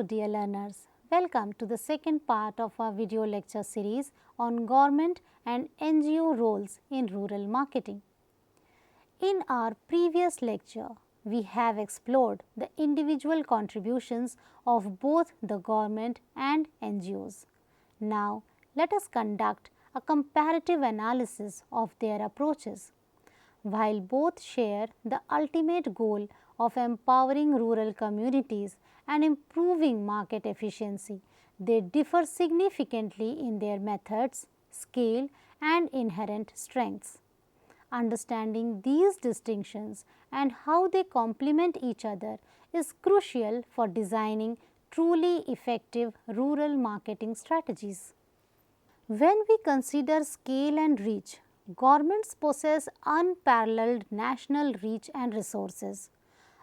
dear learners, welcome to the second part of our video lecture series on government and NGO roles in rural marketing. In our previous lecture, we have explored the individual contributions of both the government and NGOs. Now, let us conduct a comparative analysis of their approaches. While both share the ultimate goal of empowering rural communities and improving market efficiency, they differ significantly in their methods, scale, and inherent strengths. Understanding these distinctions and how they complement each other is crucial for designing truly effective rural marketing strategies. When we consider scale and reach, governments possess unparalleled national reach and resources.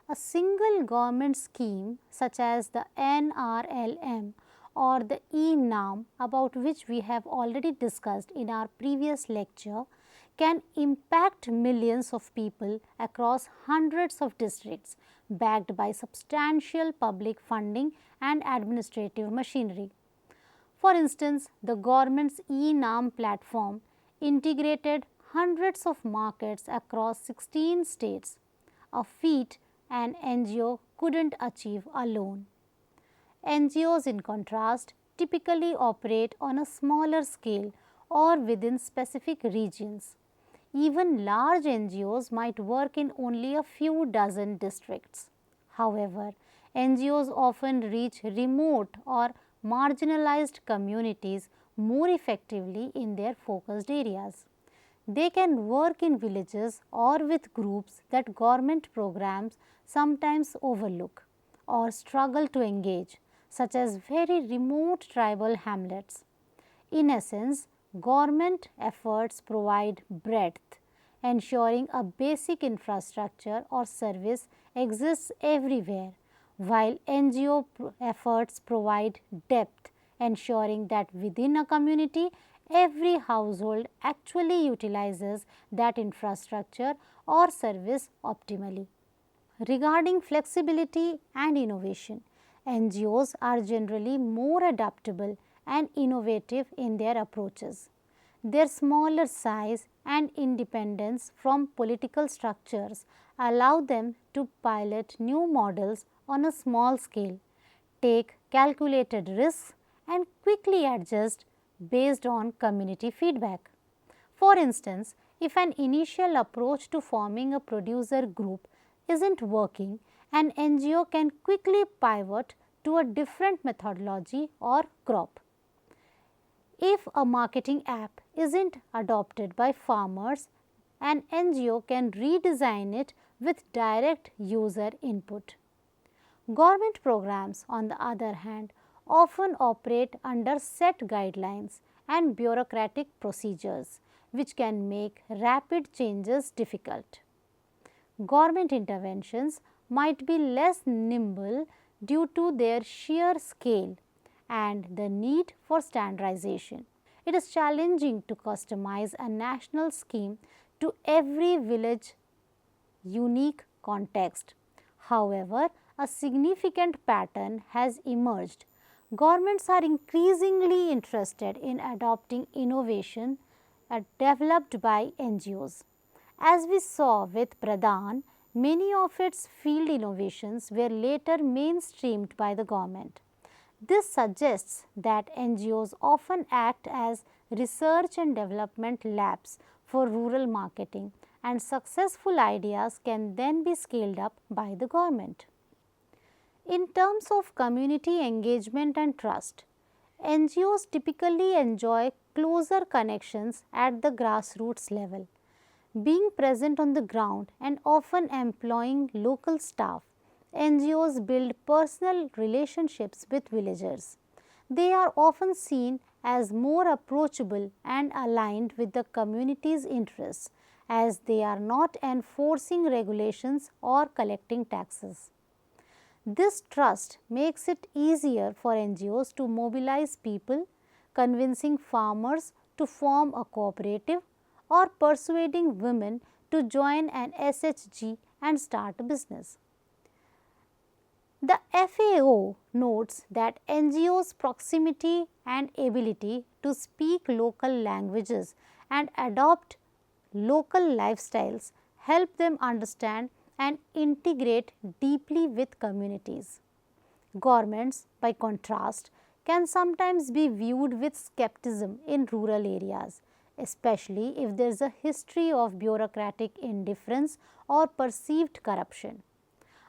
A single government scheme such as the NRLM or the e-NAM, about which we have already discussed in our previous lecture, can impact millions of people across hundreds of districts, backed by substantial public funding and administrative machinery. For instance, the government's e-NAM platform integrated hundreds of markets across 16 states, a feat an NGO couldn't achieve alone. NGOs, in contrast, typically operate on a smaller scale or within specific regions. Even large NGOs might work in only a few dozen districts. However, NGOs often reach remote or marginalized communities more effectively in their focused areas. They can work in villages or with groups that government programs sometimes overlook or struggle to engage, such as very remote tribal hamlets. In essence, government efforts provide breadth, ensuring a basic infrastructure or service exists everywhere, while NGO efforts provide depth, ensuring that within a community, every household actually utilizes that infrastructure or service optimally. Regarding flexibility and innovation, NGOs are generally more adaptable and innovative in their approaches. Their smaller size and independence from political structures allow them to pilot new models on a small scale, take calculated risks, and quickly adjust based on community feedback. For instance, if an initial approach to forming a producer group isn't working, an NGO can quickly pivot to a different methodology or crop. If a marketing app isn't adopted by farmers, an NGO can redesign it with direct user input. Government programs, on the other hand, often operate under set guidelines and bureaucratic procedures, which can make rapid changes difficult. Government interventions might be less nimble due to their sheer scale and the need for standardization. It is challenging to customize a national scheme to every village unique context. However, a significant pattern has emerged. Governments are increasingly interested in adopting innovation developed by NGOs. As we saw with Pradhan, many of its field innovations were later mainstreamed by the government. This suggests that NGOs often act as research and development labs for rural marketing, and successful ideas can then be scaled up by the government. In terms of community engagement and trust, NGOs typically enjoy closer connections at the grassroots level. Being present on the ground and often employing local staff, NGOs build personal relationships with villagers. They are often seen as more approachable and aligned with the community's interests, as they are not enforcing regulations or collecting taxes. This trust makes it easier for NGOs to mobilize people, convincing farmers to form a cooperative or persuading women to join an SHG and start a business. The FAO notes that NGOs' proximity and ability to speak local languages and adopt local lifestyles help them understand and integrate deeply with communities. Governments, by contrast, can sometimes be viewed with skepticism in rural areas, especially if there is a history of bureaucratic indifference or perceived corruption.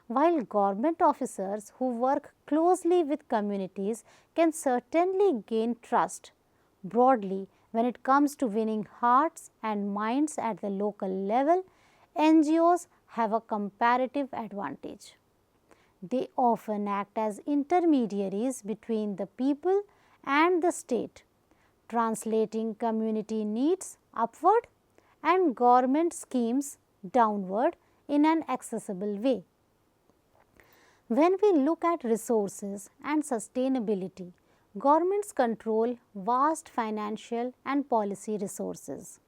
While government officers who work closely with communities can certainly gain trust, broadly, when it comes to winning hearts and minds at the local level, NGOs have a comparative advantage. They often act as intermediaries between the people and the state, translating community needs upward and government schemes downward in an accessible way. When we look at resources and sustainability, governments control vast financial and policy resources.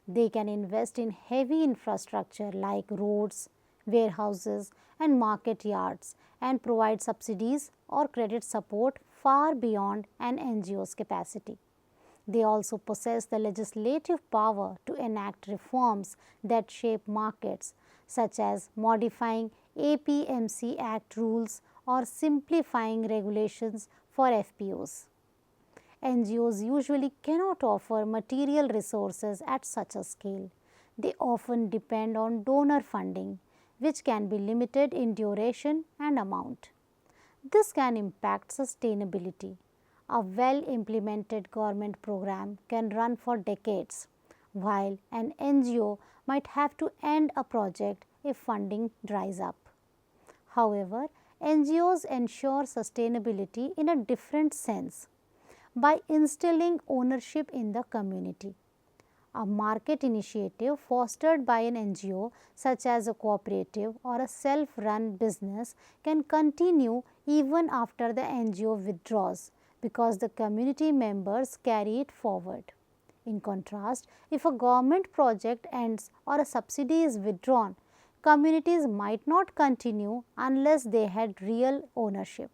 They can invest in heavy infrastructure like roads, warehouses and market yards and provide subsidies or credit support far beyond an NGO's capacity. They also possess the legislative power to enact reforms that shape markets, such as modifying APMC Act rules or simplifying regulations for FPOs. NGOs usually cannot offer material resources at such a scale. They often depend on donor funding, which can be limited in duration and amount. This can impact sustainability. A well implemented government program can run for decades, while an NGO might have to end a project if funding dries up. However, NGOs ensure sustainability in a different sense by instilling ownership in the community. A market initiative fostered by an NGO, such as a cooperative or a self-run business, can continue even after the NGO withdraws because the community members carry it forward. In contrast, if a government project ends or a subsidy is withdrawn, communities might not continue unless they had real ownership.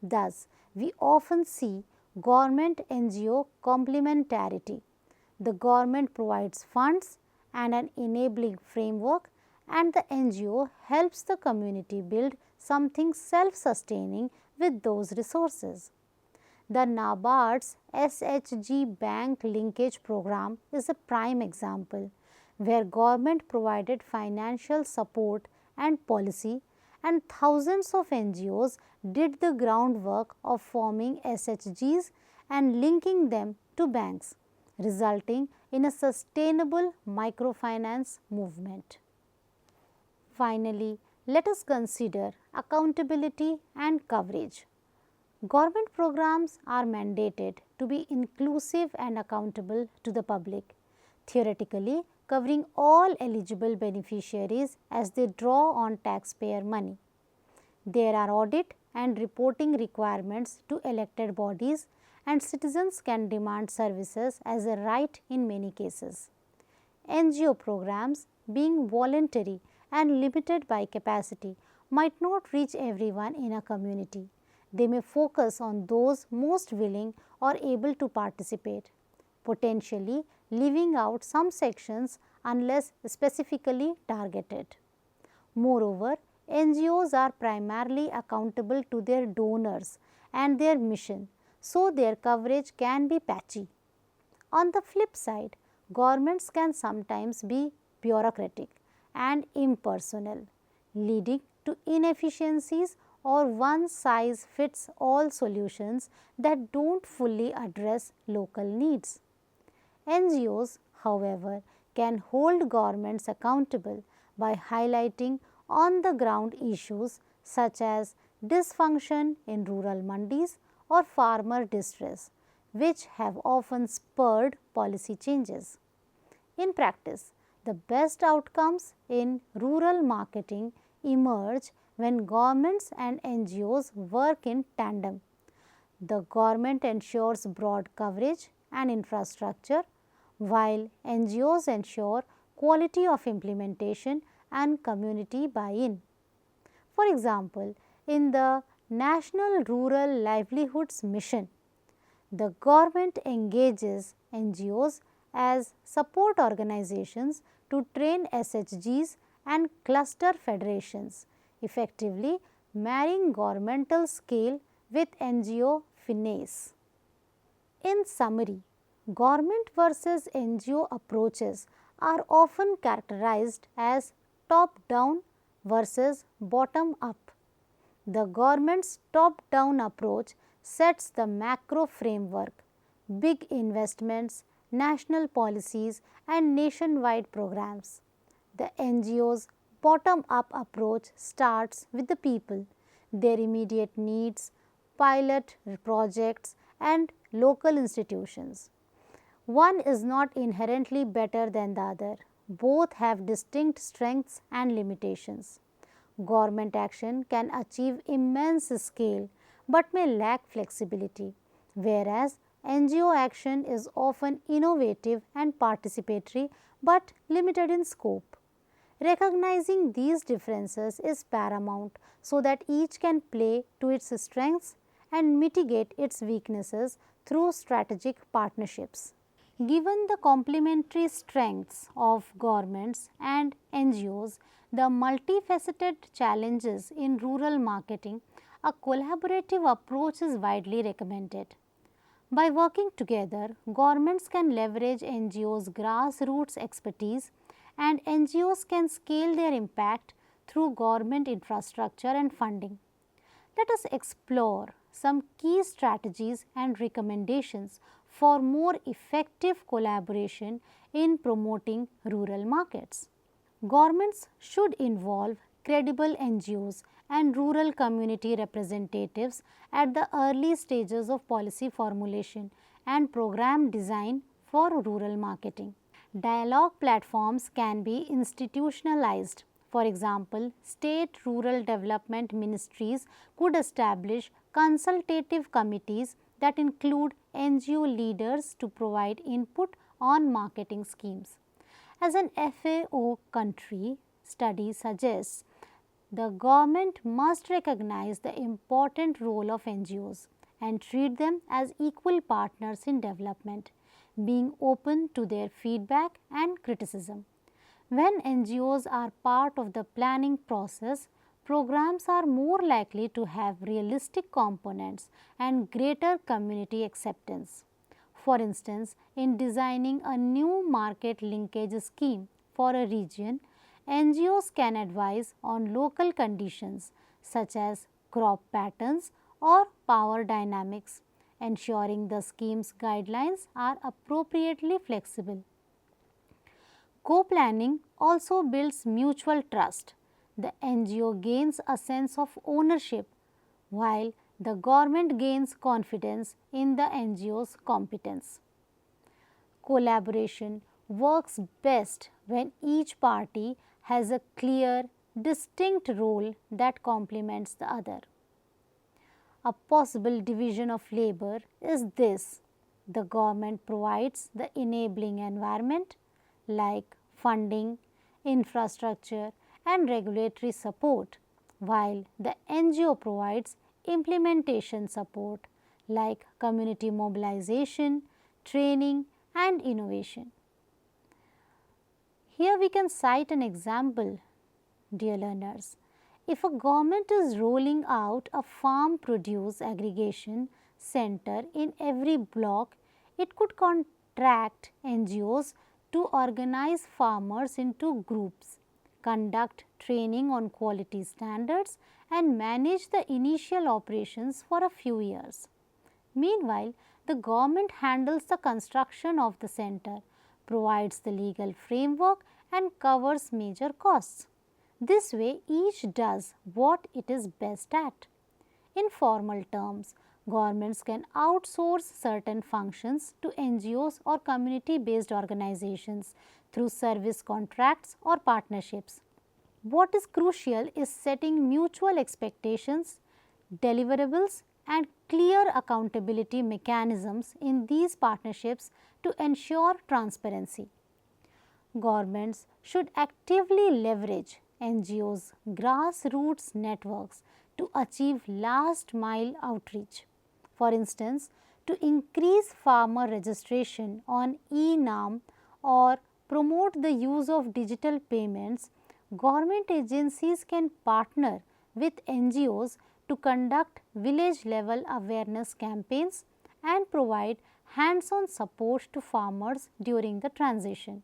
Thus, we often see government NGO complementarity. The government provides funds and an enabling framework, and the NGO helps the community build something self-sustaining with those resources. The NABARD's SHG Bank Linkage Program is a prime example, where government provided financial support and policy, and thousands of NGOs did the groundwork of forming SHGs and linking them to banks, resulting in a sustainable microfinance movement. Finally, let us consider accountability and coverage. Government programs are mandated to be inclusive and accountable to the public, theoretically covering all eligible beneficiaries as they draw on taxpayer money. There are audit and reporting requirements to elected bodies, and citizens can demand services as a right in many cases. NGO programs, being voluntary and limited by capacity, might not reach everyone in a community. They may focus on those most willing or able to participate, potentially leaving out some sections unless specifically targeted. Moreover, NGOs are primarily accountable to their donors and their mission, so their coverage can be patchy. On the flip side, governments can sometimes be bureaucratic and impersonal, leading to inefficiencies or one-size-fits-all solutions that don't fully address local needs. NGOs, however, can hold governments accountable by highlighting on-the-ground issues such as dysfunction in rural mandis or farmer distress, which have often spurred policy changes. In practice, the best outcomes in rural marketing emerge when governments and NGOs work in tandem. The government ensures broad coverage and infrastructure, while NGOs ensure quality of implementation and community buy-in. For example, in the National Rural Livelihoods Mission, the government engages NGOs as support organizations to train SHGs and cluster federations, effectively marrying governmental scale with NGO finesse. In summary, government versus NGO approaches are often characterized as top-down versus bottom-up. The government's top-down approach sets the macro framework, big investments, national policies and nationwide programs. The NGO's bottom-up approach starts with the people, their immediate needs, pilot projects and local institutions. One is not inherently better than the other. Both have distinct strengths and limitations. Government action can achieve immense scale but may lack flexibility, whereas NGO action is often innovative and participatory but limited in scope. Recognizing these differences is paramount so that each can play to its strengths and mitigate its weaknesses through strategic partnerships. Given the complementary strengths of governments and NGOs, the multifaceted challenges in rural marketing, a collaborative approach is widely recommended. By working together, governments can leverage NGOs' grassroots expertise and NGOs can scale their impact through government infrastructure and funding. Let us explore some key strategies and recommendations for more effective collaboration in promoting rural markets. Governments should involve credible NGOs and rural community representatives at the early stages of policy formulation and program design for rural marketing. Dialogue platforms can be institutionalized. For example, state rural development ministries could establish consultative committees that include NGO leaders to provide input on marketing schemes. As an FAO country, study suggests the government must recognize the important role of NGOs and treat them as equal partners in development, being open to their feedback and criticism. When NGOs are part of the planning process, programs are more likely to have realistic components and greater community acceptance. For instance, in designing a new market linkage scheme for a region, NGOs can advise on local conditions such as crop patterns or power dynamics, ensuring the scheme's guidelines are appropriately flexible. Co-planning also builds mutual trust. The NGO gains a sense of ownership while the government gains confidence in the NGO's competence. Collaboration works best when each party has a clear, distinct role that complements the other. A possible division of labor is this: the government provides the enabling environment like funding, infrastructure and regulatory support, while the NGO provides implementation support like community mobilization, training and innovation. Here we can cite an example, dear learners. If a government is rolling out a farm produce aggregation center in every block, it could contract NGOs to organize farmers into groups, conduct training on quality standards and manage the initial operations for a few years. Meanwhile, the government handles the construction of the center, provides the legal framework and covers major costs. This way, each does what it is best at. In formal terms, governments can outsource certain functions to NGOs or community-based organizations through service contracts or partnerships. What is crucial is setting mutual expectations, deliverables and clear accountability mechanisms in these partnerships to ensure transparency. Governments should actively leverage NGOs' grassroots networks to achieve last mile outreach. For instance, to increase farmer registration on e-NAM or promote the use of digital payments, government agencies can partner with NGOs to conduct village level awareness campaigns and provide hands-on support to farmers during the transition.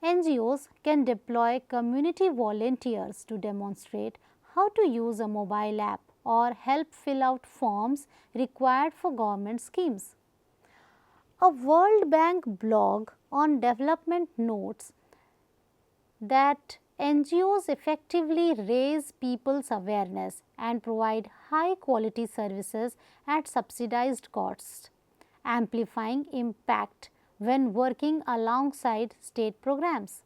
NGOs can deploy community volunteers to demonstrate how to use a mobile app or help fill out forms required for government schemes. A World Bank blog on development notes that NGOs effectively raise people's awareness and provide high quality services at subsidized costs, amplifying impact when working alongside state programs.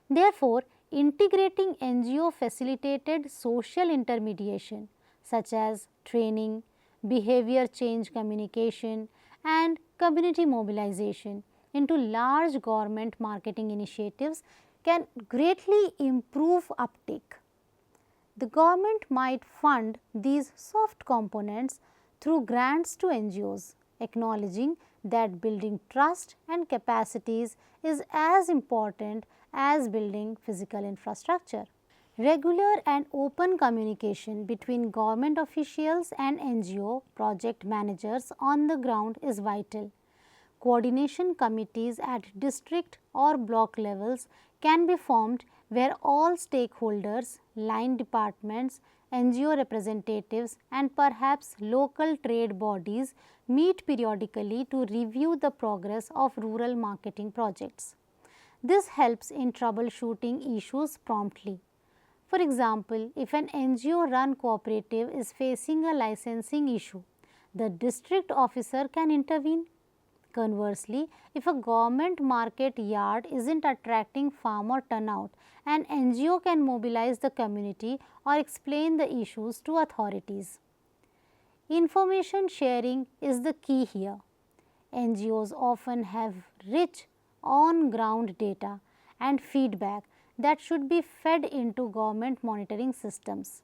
Therefore, integrating NGO facilitated social intermediation such as training, behavior change communication and community mobilization into large government marketing initiatives can greatly improve uptake. The government might fund these soft components through grants to NGOs, acknowledging that building trust and capacities is as important as building physical infrastructure. Regular and open communication between government officials and NGO project managers on the ground is vital. Coordination committees at district or block levels can be formed where all stakeholders, line departments, NGO representatives and perhaps local trade bodies meet periodically to review the progress of rural marketing projects. This helps in troubleshooting issues promptly. For example, if an NGO run cooperative is facing a licensing issue, the district officer can intervene. Conversely, if a government market yard isn't attracting farmer turnout, an NGO can mobilize the community or explain the issues to authorities. Information sharing is the key here. NGOs often have rich on-ground data and feedback that should be fed into government monitoring systems.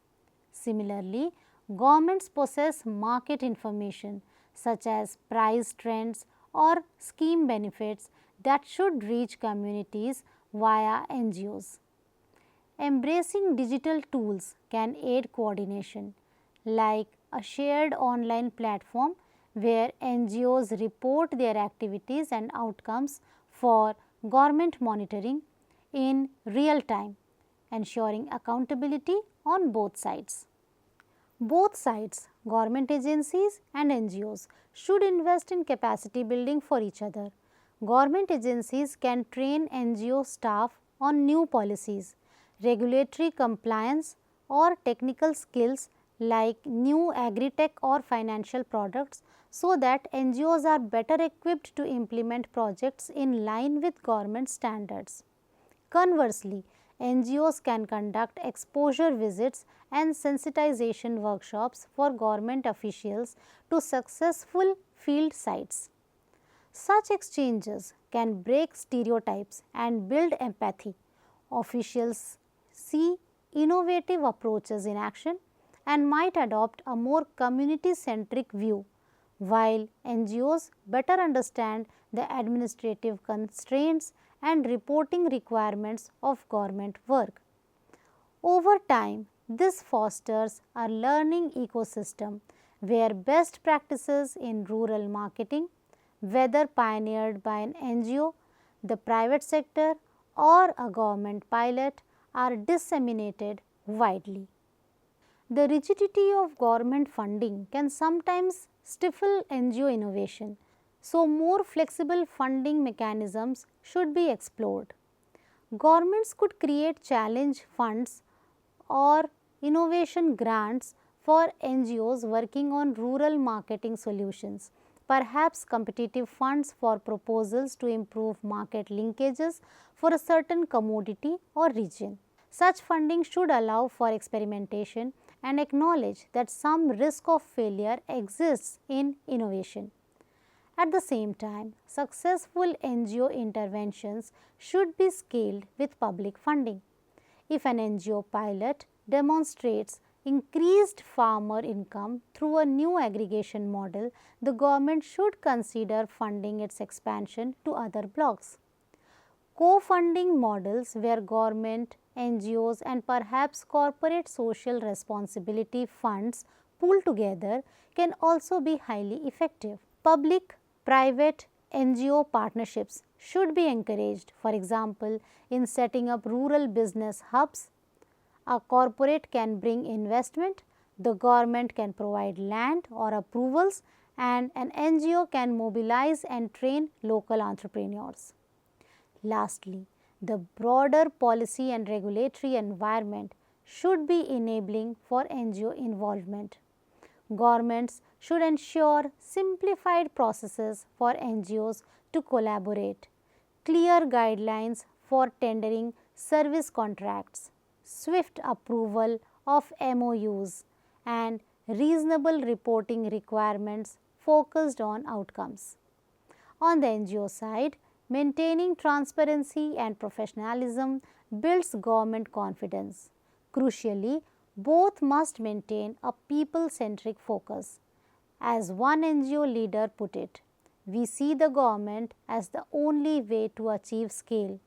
Similarly, governments possess market information such as price trends or scheme benefits that should reach communities via NGOs. Embracing digital tools can aid coordination, like a shared online platform where NGOs report their activities and outcomes for government monitoring in real time, ensuring accountability on both sides. Both sides, government agencies and NGOs, should invest in capacity building for each other. Government agencies can train NGO staff on new policies, regulatory compliance or technical skills like new agri-tech or financial products so that NGOs are better equipped to implement projects in line with government standards. Conversely, NGOs can conduct exposure visits and sensitization workshops for government officials to successful field sites. Such exchanges can break stereotypes and build empathy. Officials see innovative approaches in action and might adopt a more community-centric view, while NGOs better understand the administrative constraints and reporting requirements of government work. Over time, this fosters a learning ecosystem where best practices in rural marketing, whether pioneered by an NGO, the private sector or a government pilot, are disseminated widely. The rigidity of government funding can sometimes stifle NGO innovation, so more flexible funding mechanisms should be explored. Governments could create challenge funds or innovation grants for NGOs working on rural marketing solutions, perhaps competitive funds for proposals to improve market linkages for a certain commodity or region. Such funding should allow for experimentation and acknowledge that some risk of failure exists in innovation. At the same time, successful NGO interventions should be scaled with public funding. If an NGO pilot demonstrates increased farmer income through a new aggregation model, the government should consider funding its expansion to other blocks. Co-funding models where government, NGOs and perhaps corporate social responsibility funds pool together can also be highly effective. Public-private NGO partnerships should be encouraged. For example, in setting up rural business hubs, a corporate can bring investment, the government can provide land or approvals, and an NGO can mobilize and train local entrepreneurs. Lastly, the broader policy and regulatory environment should be enabling for NGO involvement. Governments should ensure simplified processes for NGOs to collaborate, clear guidelines for tendering service contracts, swift approval of MOUs, and reasonable reporting requirements focused on outcomes. On the NGO side, maintaining transparency and professionalism builds government confidence. Crucially, both must maintain a people-centric focus. As one NGO leader put it, we see the government as the only way to achieve scale,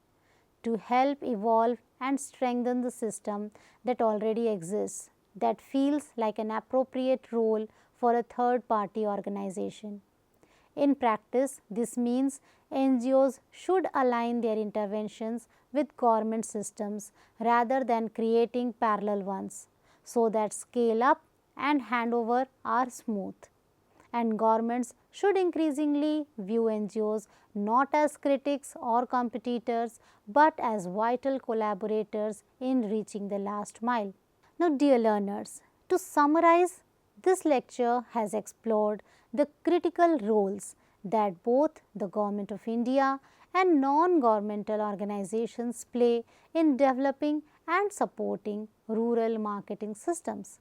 to help evolve and strengthen the system that already exists, that feels like an appropriate role for a third-party organization. In practice, this means NGOs should align their interventions with government systems rather than creating parallel ones, so that scale up and handover are smooth. And governments should increasingly view NGOs not as critics or competitors, but as vital collaborators in reaching the last mile. Now, dear learners, to summarize, this lecture has explored the critical roles that both the Government of India and non-governmental organizations play in developing and supporting rural marketing systems.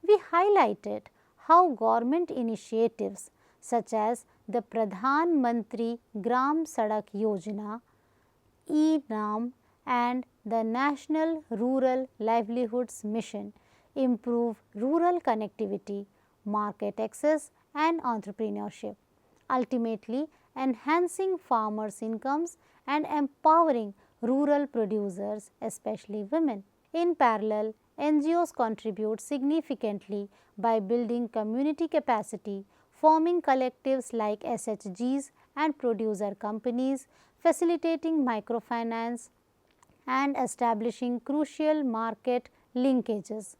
We highlighted how government initiatives such as the Pradhan Mantri Gram Sadak Yojana, e-NAM and the National Rural Livelihoods Mission improve rural connectivity, market access and entrepreneurship, ultimately enhancing farmers' incomes and empowering rural producers, especially women. In parallel, NGOs contribute significantly by building community capacity, forming collectives like SHGs and producer companies, facilitating microfinance and establishing crucial market linkages.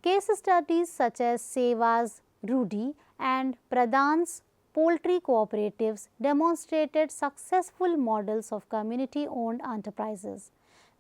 Case studies such as Seva's Rudi and Pradhan's poultry cooperatives demonstrated successful models of community-owned enterprises.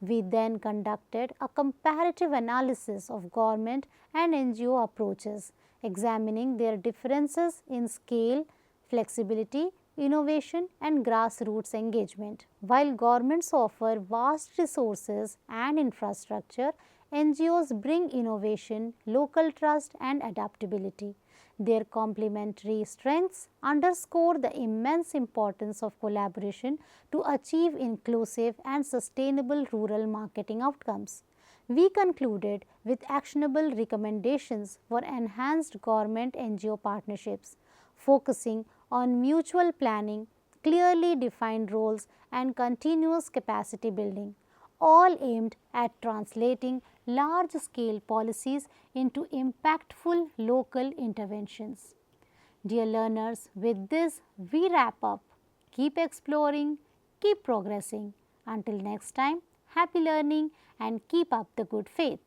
We then conducted a comparative analysis of government and NGO approaches, examining their differences in scale, flexibility, innovation and grassroots engagement. While governments offer vast resources and infrastructure, NGOs bring innovation, local trust and adaptability. Their complementary strengths underscore the immense importance of collaboration to achieve inclusive and sustainable rural marketing outcomes. We concluded with actionable recommendations for enhanced government NGO partnerships, focusing on mutual planning, clearly defined roles and continuous capacity building, all aimed at translating large-scale policies into impactful local interventions. Dear learners, with this we wrap up. Keep exploring, keep progressing. Until next time, happy learning and keep up the good faith.